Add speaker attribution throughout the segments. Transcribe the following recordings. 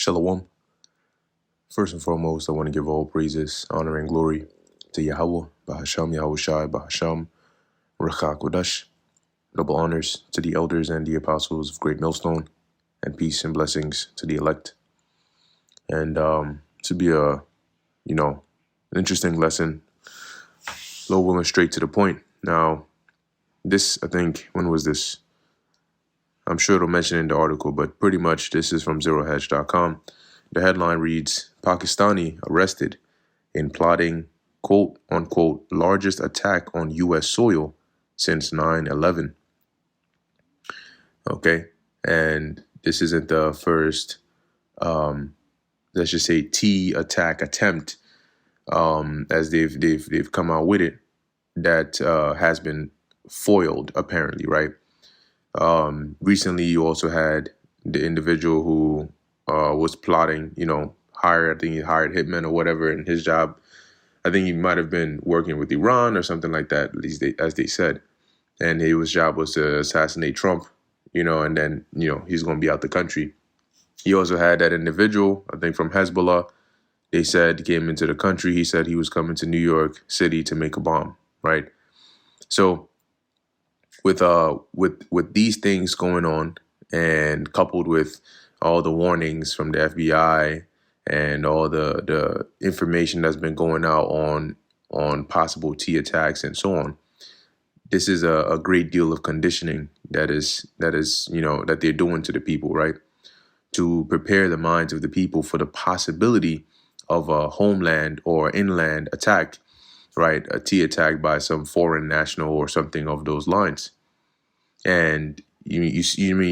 Speaker 1: Shalom. First and foremost, I want to give all praises, honor, and glory to Yahweh, Bahasham, Yahushai, Bahasham, Ruach HaKodesh. Double honors to the elders and the apostles of Great Millstone, and peace and blessings to the elect. And to be an interesting lesson, low willing straight to the point. Now, this, I think, when was this? I'm sure it'll mention in the article, but pretty much this is from zerohedge.com. The headline reads, Pakistani arrested in plotting, quote unquote, largest attack on U.S. soil since 9/11. Okay. And this isn't the first, let's just say, T attack attempt, as they've come out with it, that has been foiled, apparently, right? Recently, you also had the individual who was plotting, I think he hired hitmen or whatever, and his job, I think he might have been working with Iran or something like that, at least as they said. And his job was to assassinate Trump, and then, he's going to be out the country. He also had that individual, I think from Hezbollah, they said came into the country. He said he was coming to New York City to make a bomb, right? So with these things going on, and coupled with all the warnings from the FBI and all the information that's been going out on possible T attacks and so on, this is a great deal of conditioning that they're doing to the people, right? To prepare the minds of the people for the possibility of a homeland or inland attack, right? A T attack by some foreign national or something of those lines. And you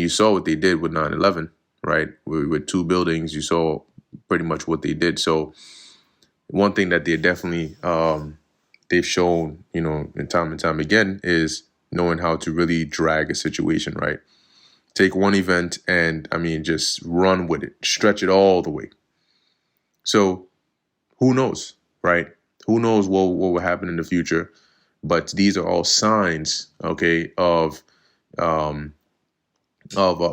Speaker 1: saw what they did with 9/11, right? With two buildings, you saw pretty much what they did. So one thing that they're definitely they've shown, in time and time again, is knowing how to really drag a situation, right? Take one event and, just run with it, stretch it all the way. So who knows, right? Who knows what will happen in the future? But these are all signs, okay, of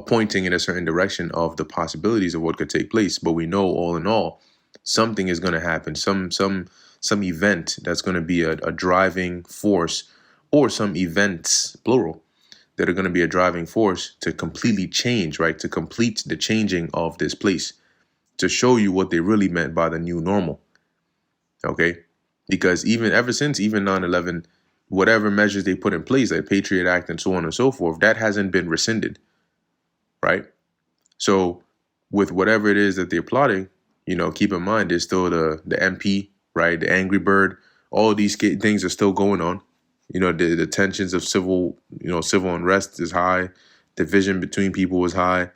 Speaker 1: pointing in a certain direction of the possibilities of what could take place. But we know, all in all, something is going to happen. Some event that's going to be a driving force, or some events, plural, that are going to be a driving force to completely change, right? To complete the changing of this place, to show you what they really meant by the new normal. Okay? Because ever since 9/11, whatever measures they put in place, like Patriot Act and so on and so forth, that hasn't been rescinded, right? So with whatever it is that they're plotting, keep in mind, there's still the MP, right? The Angry Bird, all of these things are still going on. The tensions of civil unrest is high. Division between people is high.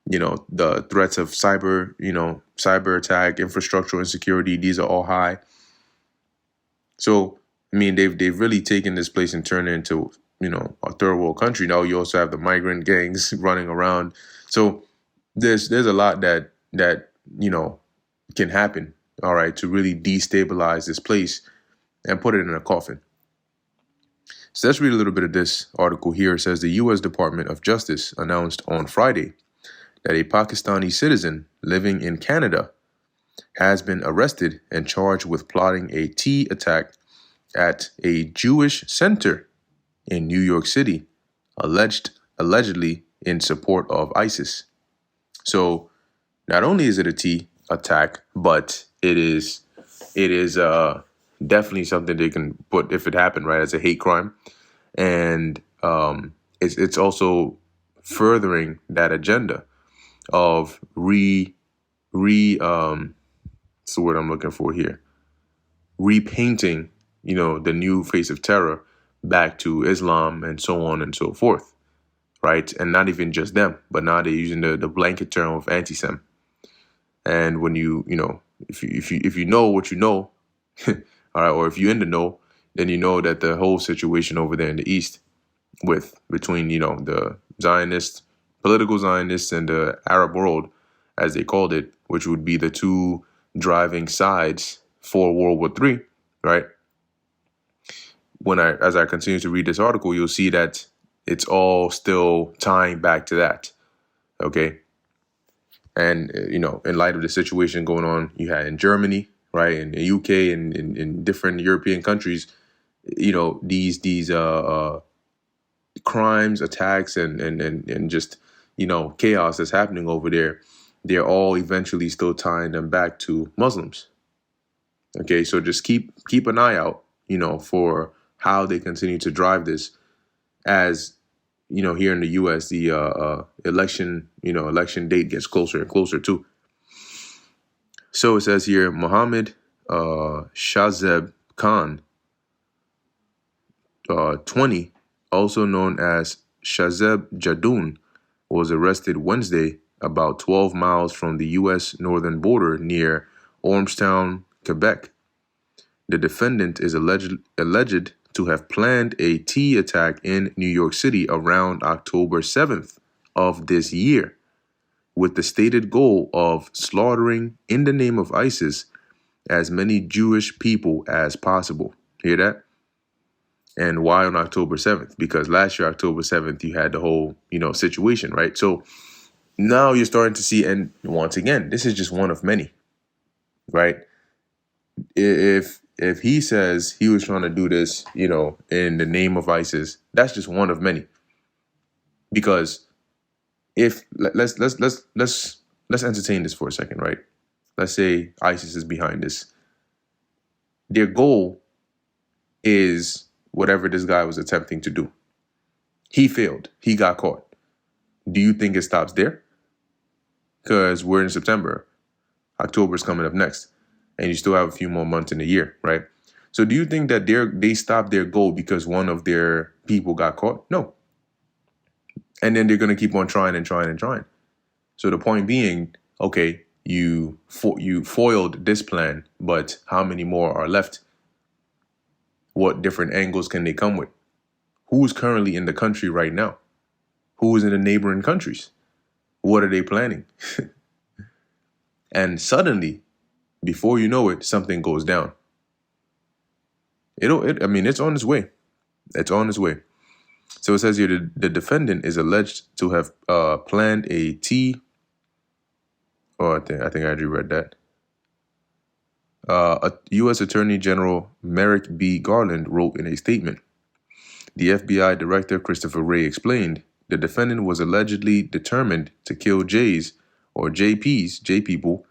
Speaker 1: The threats of cyber attack, infrastructural insecurity, these are all high. So, they've really taken this place and turned it into, a third world country. Now you also have the migrant gangs running around. So there's a lot that can happen, all right, to really destabilize this place and put it in a coffin. So let's read a little bit of this article here. It says the U.S. Department of Justice announced on Friday that a Pakistani citizen living in Canada has been arrested and charged with plotting a T attack at a Jewish center in New York City, allegedly in support of ISIS. So not only is it a T attack, but it is definitely something they can put, if it happened, right, as a hate crime. And it's also furthering that agenda of what's the word I'm looking for here? Repainting, the new face of terror back to Islam and so on and so forth, right? And not even just them, but now they're using the blanket term of anti-Sem. And when if you know what you know, all right, or if you're in the know, then you know that the whole situation over there in the East between the political Zionists and the Arab world, as they called it, which would be the two driving sides for World War III, right? As I continue to read this article, you'll see that it's all still tying back to that, okay? And, in light of the situation going on, you had in Germany, right, in the UK, and in different European countries, these crimes, attacks, and just, chaos that's happening over there, they're all eventually still tying them back to Muslims. Okay, so just keep an eye out, for how they continue to drive this, as here in the U.S. the election date gets closer and closer too. So it says here, Mohammed Shahzeb Khan, 20, also known as Shahzeb Jadoun, was arrested Wednesday about 12 miles from the U.S. northern border near Ormstown, Quebec. The defendant is alleged to have planned a T attack in New York City around October 7th of this year, with the stated goal of slaughtering, in the name of ISIS, as many Jewish people as possible. Hear that? And why on October 7th? Because last year, October 7th, you had the whole, situation, right? So now you're starting to see, and once again, this is just one of many, right? If he says he was trying to do this, in the name of ISIS, that's just one of many. Because if let's entertain this for a second, right? Let's say ISIS is behind this. Their goal is whatever this guy was attempting to do. He failed. He got caught. Do you think it stops there? Because we're in September. October's coming up next. And you still have a few more months in the year, right? So do you think that they stopped their goal because one of their people got caught? No. And then they're going to keep on trying and trying and trying. So the point being, okay, you foiled this plan, but how many more are left? What different angles can they come with? Who's currently in the country right now? Who is in the neighboring countries? What are they planning? And suddenly, before you know it, something goes down. It's on its way. It's on its way. So it says here, the defendant is alleged to have planned a T. Oh, I think I already read that. U.S. Attorney General Merrick B. Garland wrote in a statement. The FBI Director Christopher Wray explained the defendant was allegedly determined to kill J's, or JPs, J people,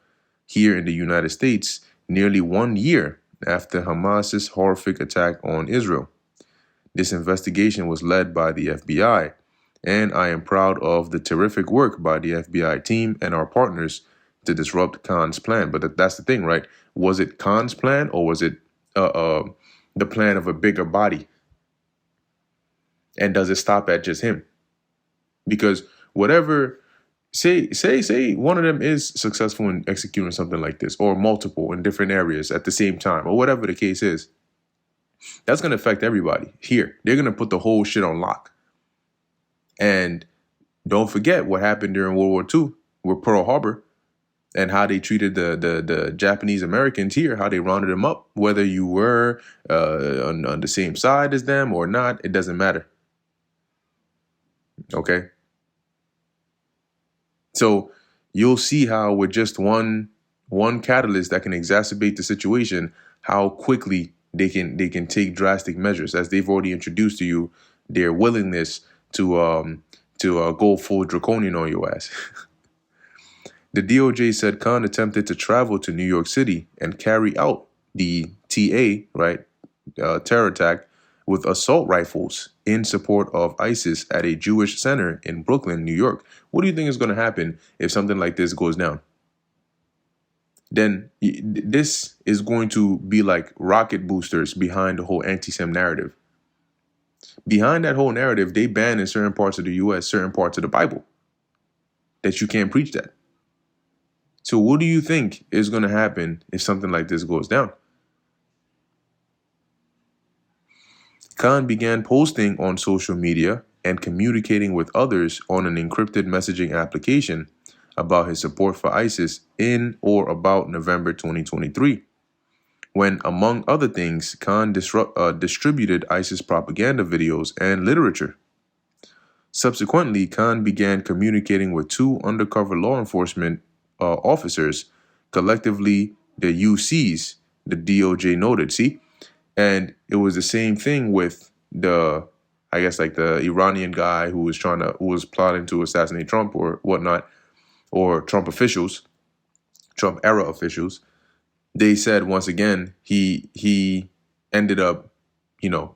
Speaker 1: here in the United States nearly 1 year after Hamas's horrific attack on Israel. This investigation was led by the FBI, and I am proud of the terrific work by the FBI team and our partners to disrupt Khan's plan. But that's the thing, right? Was it Khan's plan, or was it the plan of a bigger body? And does it stop at just him? Because whatever, say one of them is successful in executing something like this, or multiple in different areas at the same time, or whatever the case is, that's going to affect everybody here. They're going to put the whole shit on lock. And don't forget what happened during World War II with Pearl Harbor, and how they treated the Japanese Americans here, how they rounded them up, whether you were on the same side as them or not, it doesn't matter. Okay? So you'll see how with just one catalyst that can exacerbate the situation, how quickly they can take drastic measures, as they've already introduced to you their willingness to go full draconian on your ass. The DOJ said Khan attempted to travel to New York City and carry out the TA, right, terror attack with assault rifles in support of ISIS at a Jewish center in Brooklyn, New York. What do you think is going to happen if something like this goes down? Then this is going to be like rocket boosters behind the whole anti-Sem narrative. Behind that whole narrative, they ban in certain parts of the U.S., certain parts of the Bible, that you can't preach that. So what do you think is going to happen if something like this goes down? Khan began posting on social media and communicating with others on an encrypted messaging application about his support for ISIS in or about November 2023, when, among other things, Khan distributed ISIS propaganda videos and literature. Subsequently, Khan began communicating with two undercover law enforcement officers, collectively the UCs, the DOJ noted. See? And it was the same thing with I guess like the Iranian guy who was plotting to assassinate Trump or whatnot, or Trump officials, Trump era officials. They said once again he ended up,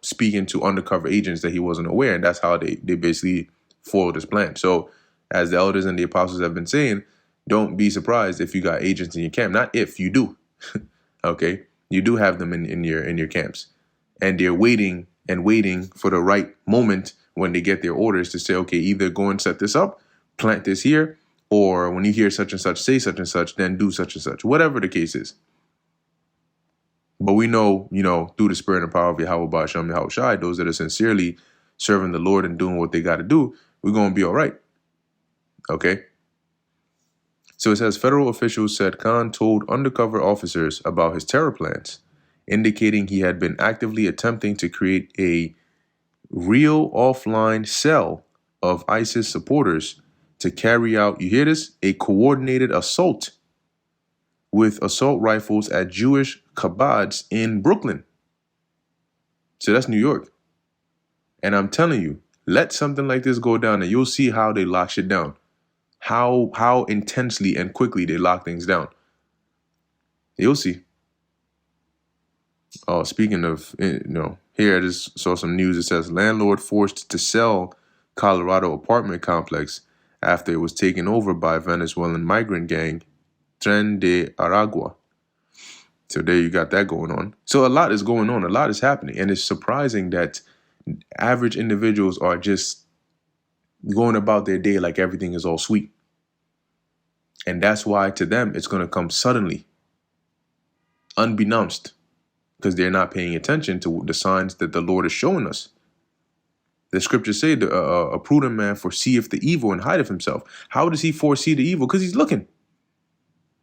Speaker 1: speaking to undercover agents that he wasn't aware, and that's how they basically foiled his plan. So, as the elders and the apostles have been saying, don't be surprised if you got agents in your camp. Not if, you do. Okay, you do have them in your camps, and they're waiting for the right moment when they get their orders to say, okay, either go and set this up, plant this here, or when you hear such and such say such and such, then do such and such, whatever the case is. But we know, through the spirit and power of Yahweh Ba'ashem Yahweh Shai, those that are sincerely serving the Lord and doing what they got to do, we're going to be all right. Okay? So it says, federal officials said Khan told undercover officers about his terror plans, indicating he had been actively attempting to create a real offline cell of ISIS supporters to carry out, you hear this, a coordinated assault with assault rifles at Jewish kibbutz in Brooklyn. So that's New York. And I'm telling you, let something like this go down and you'll see how they lock shit down. How intensely and quickly they lock things down. You'll see. Oh, speaking of, here I just saw some news. It says landlord forced to sell Colorado apartment complex after it was taken over by Venezuelan migrant gang Tren de Aragua. So there you got that going on. So a lot is going on. A lot is happening. And it's surprising that average individuals are just going about their day like everything is all sweet. And that's why to them it's going to come suddenly, unbeknownst, because they're not paying attention to the signs that the Lord is showing us. The scriptures say a prudent man foreseeth the evil and hideth himself. How does he foresee the evil? Because he's looking.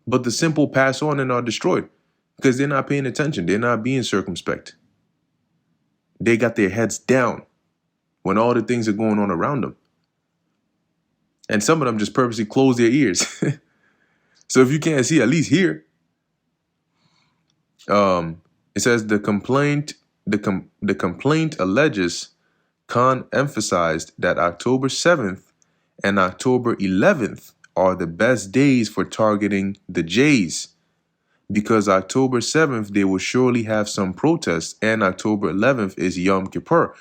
Speaker 1: But the simple pass on and are destroyed because they're not paying attention. They're not being circumspect. They got their heads down when all the things are going on around them. And some of them just purposely close their ears. So if you can't see, at least hear. It says the complaint alleges Khan emphasized that October 7th and October 11th are the best days for targeting the Jays, because October 7th they will surely have some protests, and October 11th is Yom Kippur.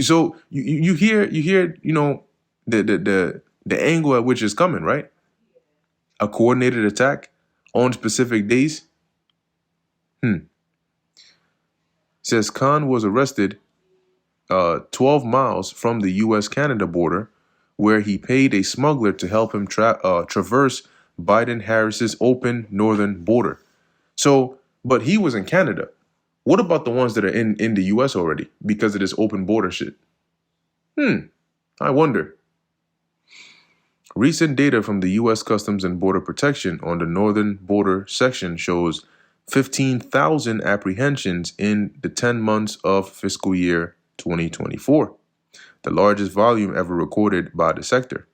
Speaker 1: So you hear the angle at which is coming, right? A coordinated attack on specific days. Says Khan was arrested 12 miles from the U.S.-Canada border, where he paid a smuggler to help him traverse Biden-Harris's open northern border. So, but he was in Canada. What about the ones that are in the U.S. already because of this open border shit? I wonder. Recent data from the U.S. Customs and Border Protection on the northern border section shows 15,000 apprehensions in the 10 months of fiscal year 2024, the largest volume ever recorded by the sector.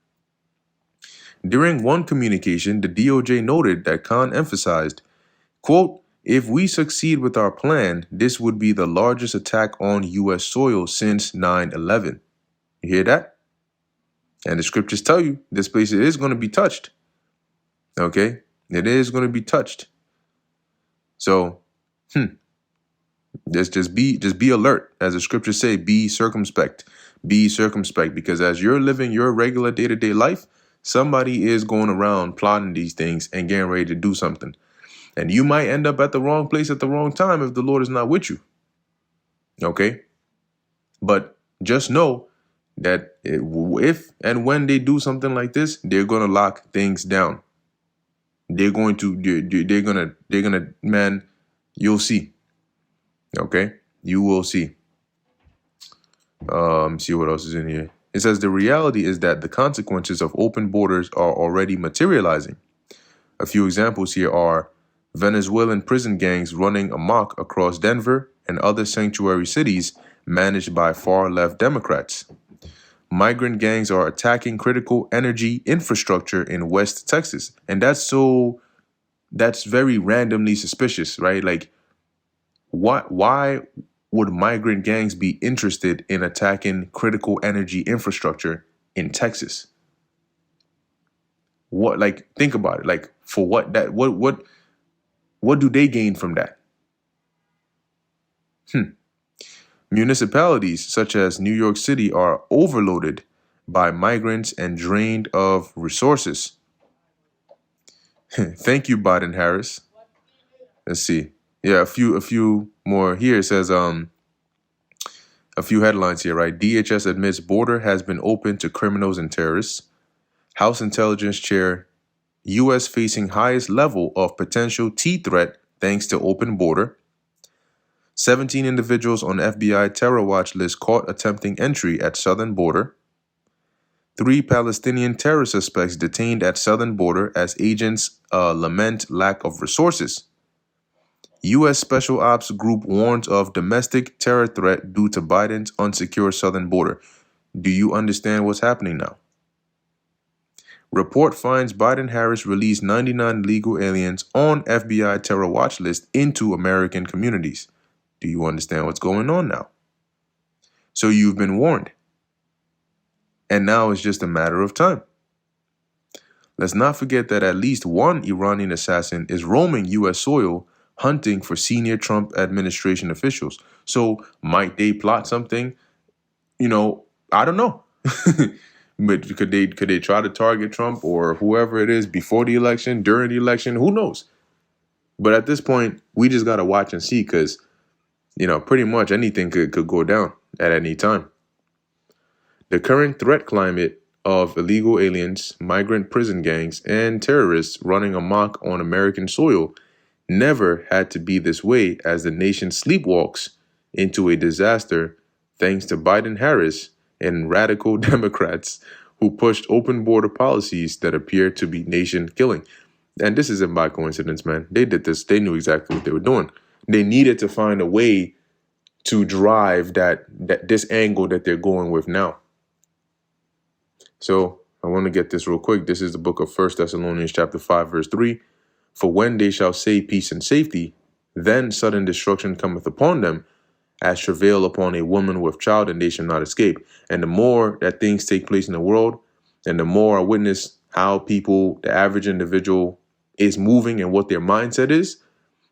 Speaker 1: During one communication, the DOJ noted that Khan emphasized, quote, "If we succeed with our plan, this would be the largest attack on U.S. soil since 9/11. You hear that? And the scriptures tell you this place is going to be touched. Okay? It is going to be touched. So, just be alert. As the scriptures say, be circumspect. Be circumspect, because as you're living your regular day-to-day life, somebody is going around plotting these things and getting ready to do something. And you might end up at the wrong place at the wrong time if the Lord is not with you. Okay? But just know that if and when they do something like this, they're going to lock things down. They're going to, man, you'll see. Okay? You will see. See what else is in here. It says the reality is that the consequences of open borders are already materializing. A few examples here are Venezuelan prison gangs running amok across Denver and other sanctuary cities managed by far-left Democrats. migrant gangs are attacking critical energy infrastructure in West Texas. And that's very randomly suspicious, right? Like, why would migrant gangs be interested in attacking critical energy infrastructure in Texas? What, like, think about it. Like, for what do they gain from that? Municipalities such as New York City are overloaded by migrants and drained of resources. Thank you, Biden Harris. Let's see. Yeah, a few more here. It says a few headlines here, right? DHS admits border has been open to criminals and terrorists. House Intelligence Chair, U.S. facing highest level of potential T threat thanks to open border. 17 individuals on FBI terror watch list caught attempting entry at southern border. 3 Palestinian terror suspects detained at southern border as agents lament lack of resources. U.S. Special Ops Group warns of domestic terror threat due to Biden's unsecure southern border. Do you understand what's happening now? Report finds Biden-Harris released 99 illegal aliens on FBI terror watch list into American communities. Do you understand what's going on now? So you've been warned. And now it's just a matter of time. Let's not forget that at least one Iranian assassin is roaming U.S. soil hunting for senior Trump administration officials. So might they plot something? I don't know. But could they try to target Trump or whoever it is before the election, during the election? Who knows? But at this point, we just got to watch and see because, pretty much anything could go down at any time. The current threat climate of illegal aliens, migrant prison gangs, and terrorists running amok on American soil never had to be this way as the nation sleepwalks into a disaster thanks to Biden-Harris and radical Democrats who pushed open border policies that appear to be nation killing. And this isn't by coincidence, man. They did this. They knew exactly what they were doing. They needed to find a way to drive that this angle that they're going with now. So I want to get this real quick. This is the book of 1 Thessalonians chapter 5, verse 3. For when they shall say peace and safety, then sudden destruction cometh upon them, as travail upon a woman with child, and they shall not escape. And the more that things take place in the world, and the more I witness how people, the average individual, is moving and what their mindset is,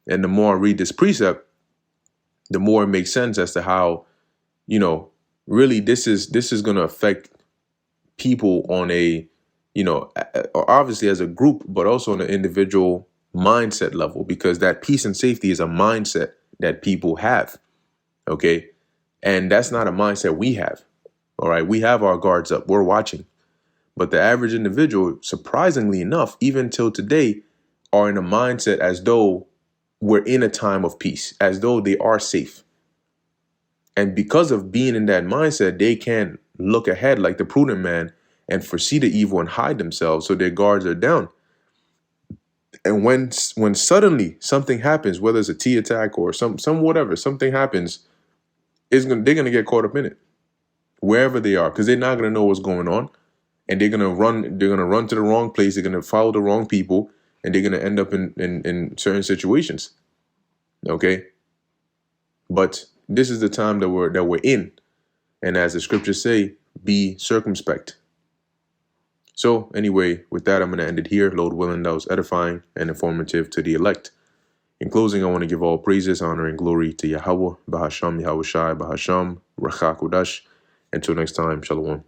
Speaker 1: and the more I read this precept, the more it makes sense as to how, really this is going to affect people on a, obviously as a group, but also on an individual mindset level, because that peace and safety is a mindset that people have. Okay. And that's not a mindset we have. All right. We have our guards up. We're watching. But the average individual, surprisingly enough, even till today, are in a mindset as though we're in a time of peace, as though they are safe. And because of being in that mindset, they can look ahead like the prudent man and foresee the evil and hide themselves. So their guards are down. And when suddenly something happens, whether it's a T attack or some whatever, something happens, they're gonna get caught up in it, wherever they are, because they're not gonna know what's going on, and they're gonna run to the wrong place. They're gonna follow the wrong people, and they're gonna end up in certain situations. Okay, but this is the time that we're in, and as the scriptures say, be circumspect. So anyway, with that, I'm going to end it here. Lord willing, that was edifying and informative to the elect. In closing, I want to give all praises, honor, and glory to Yahweh, Bahasham, Yahweh Shai, Bahasham, Racha Kodash. Until next time, Shalom.